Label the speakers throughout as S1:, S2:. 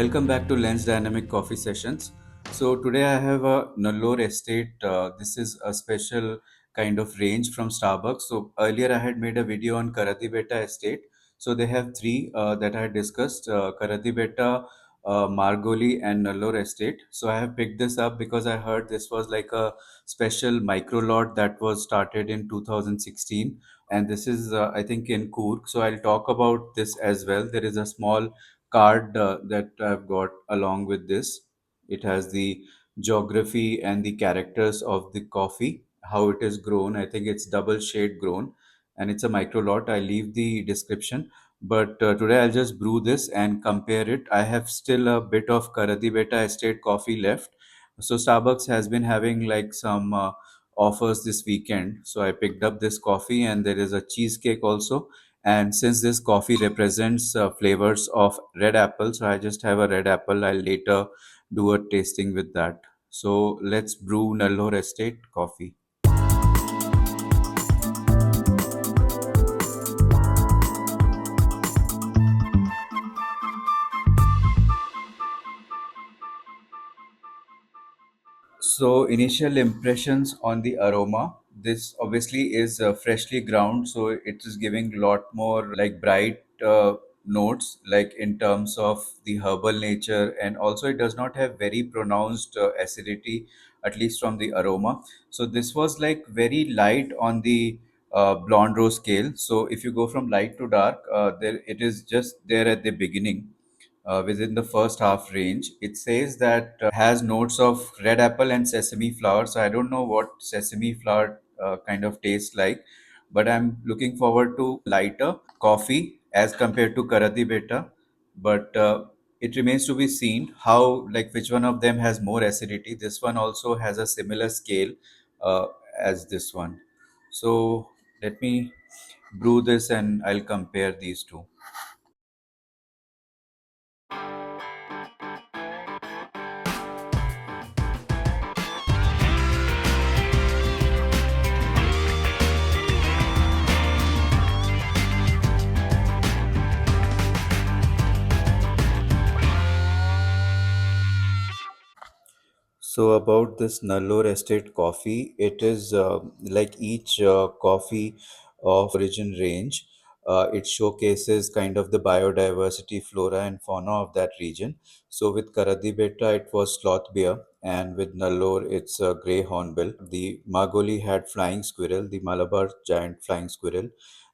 S1: Welcome back to Lens Dynamic Coffee Sessions. So today I have a Nullore Estate. This is a special kind of range from Starbucks. So earlier I had made a video on Karadibetta Estate. So they have three that I had discussed: Karadibetta, Margolly, and Nullore Estate. So I have picked this up because I heard this was like a special micro lot that was started in 2016, and this is I think in Coorg. So I'll talk about this as well. There is a small card that I've got along with this. It has the geography and the characters of the coffee, how it is grown. I think it's double shade grown and it's a micro lot. I leave the description. But today I'll just brew this and compare it. I have still a bit of Karadibetta Estate coffee left. So Starbucks has been having like some offers this weekend. So I picked up this coffee and there is a cheesecake also, and since this coffee represents flavors of red apple, so I just have a red apple. I'll later do a tasting with that. So let's brew Nullore Estate coffee. So initial impressions on the aroma. This obviously is freshly ground, so it is giving a lot more like bright notes, like in terms of the herbal nature, and also it does not have very pronounced acidity, at least from the aroma. So this was like very light on the blonde rose scale. So if you go from light to dark, there it is just there at the beginning within the first half range. It says that has notes of red apple and sesame flour. So I don't know what sesame flour kind of tastes like, but I'm looking forward to lighter coffee as compared to Karadi Beta. But it remains to be seen how, like, which one of them has more acidity. This one also has a similar scale uh, as this one. So let me brew this and I'll compare these two. So about this Nullore Estate coffee, it is like each coffee of origin range. It showcases kind of the biodiversity, flora and fauna of that region. So with Karadibeta, it was sloth bear, and with Nullore, it's a grey hornbill. The Margolly had flying squirrel, the Malabar giant flying squirrel.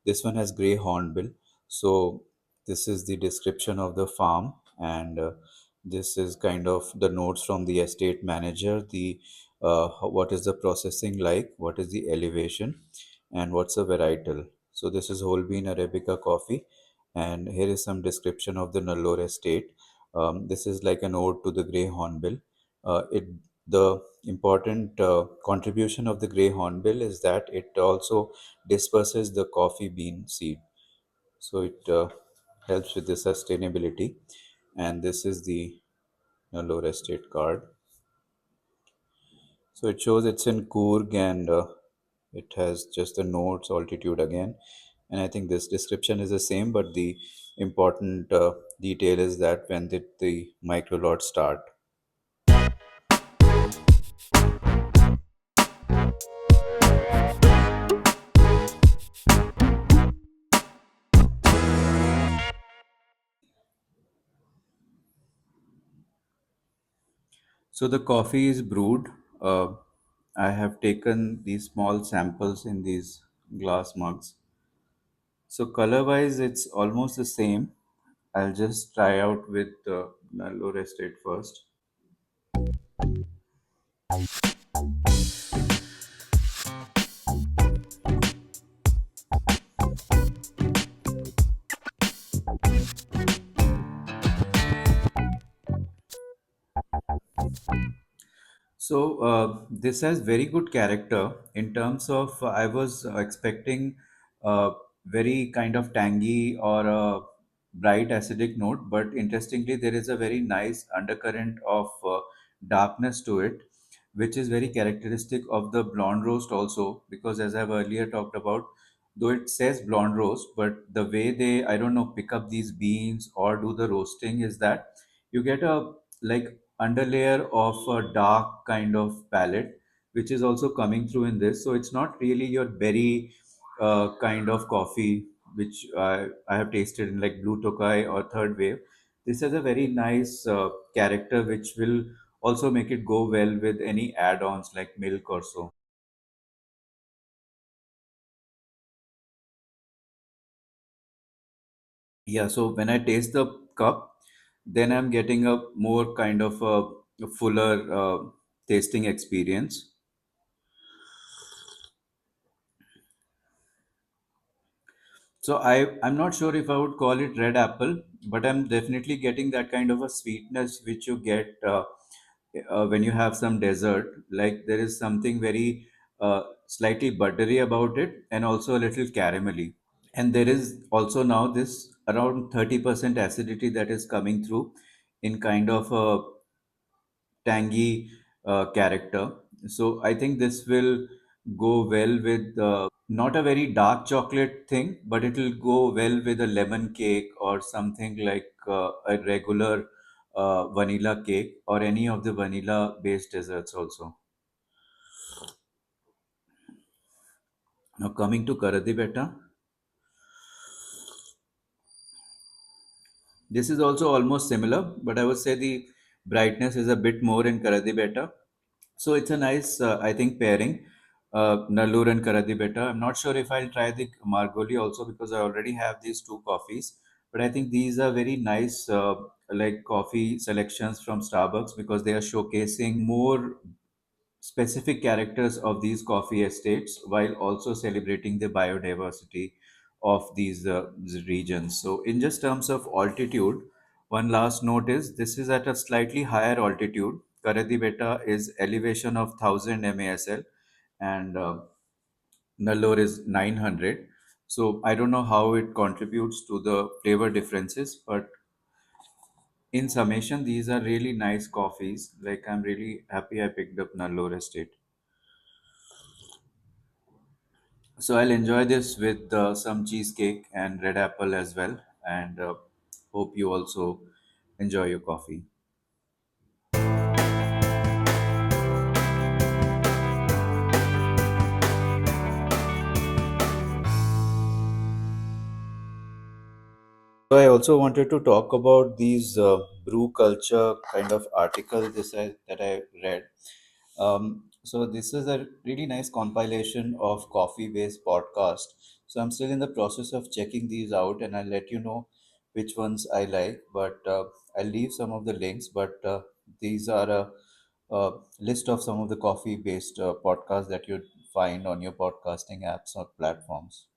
S1: This one has grey hornbill. So this is the description of the farm, and this is kind of the notes from the estate manager. The what is the processing like, what is the elevation, and what's the varietal. So this is whole bean arabica coffee, and here is some description of the Nullore estate. This is like an ode to the grey hornbill. It the important contribution of the grey hornbill is that it also disperses the coffee bean seed, so it helps with the sustainability. And this is the Nullore estate card. So it shows it's in Coorg, and it has just the notes, altitude again. And I think this description is the same, but the important detail is that when did the micro lot start. So the coffee is brewed. Uh, I have taken these small samples in these glass mugs. So color wise, it's almost the same. I'll just try out with Nullore estate first. So this has very good character in terms of I was expecting a very kind of tangy or a bright acidic note, but interestingly there is a very nice undercurrent of darkness to it, which is very characteristic of the blonde roast also. Because as I've earlier talked about, though it says blonde roast, but the way they, I don't know, pick up these beans or do the roasting is that you get a like underlayer of a dark kind of palette, which is also coming through in this. So it's not really your berry kind of coffee, which I have tasted in like Blue Tokai or Third Wave. This has a very nice character, which will also make it go well with any add-ons like milk or so. Yeah, so when I taste the cup, then I'm getting a more kind of a fuller tasting experience. So I'm not sure if I would call it red apple, but I'm definitely getting that kind of a sweetness which you get when you have some dessert. Like there is something very slightly buttery about it, and also a little caramelly. And there is also now this around 30% acidity that is coming through in kind of a tangy character. So I think this will go well with not a very dark chocolate thing, but it will go well with a lemon cake or something like a regular vanilla cake or any of the vanilla based desserts also. Now coming to Karadibetta, this is also almost similar, but I would say the brightness is a bit more in Karadibetta. So it's a nice, I think, pairing. Nallur and Karadibetta. I'm not sure if I'll try the Margolli also because I already have these two coffees. But I think these are very nice, like coffee selections from Starbucks because they are showcasing more specific characters of these coffee estates while also celebrating the biodiversity of these regions. So, in just terms of altitude, one last note is this is at a slightly higher altitude. Karadibeta is elevation of 1000 MASL and Nallore is 900. So, I don't know how it contributes to the flavor differences, but in summation, these are really nice coffees. Like, I'm really happy I picked up Nullore Estate. So I'll enjoy this with some cheesecake and red apple as well, and hope you also enjoy your coffee. So I also wanted to talk about these brew culture kind of article that I read. So this is a really nice compilation of coffee-based podcast. So I'm still in the process of checking these out, and I'll let you know which ones I like. But I'll leave some of the links. But these are a list of some of the coffee-based podcasts that you'd find on your podcasting apps or platforms.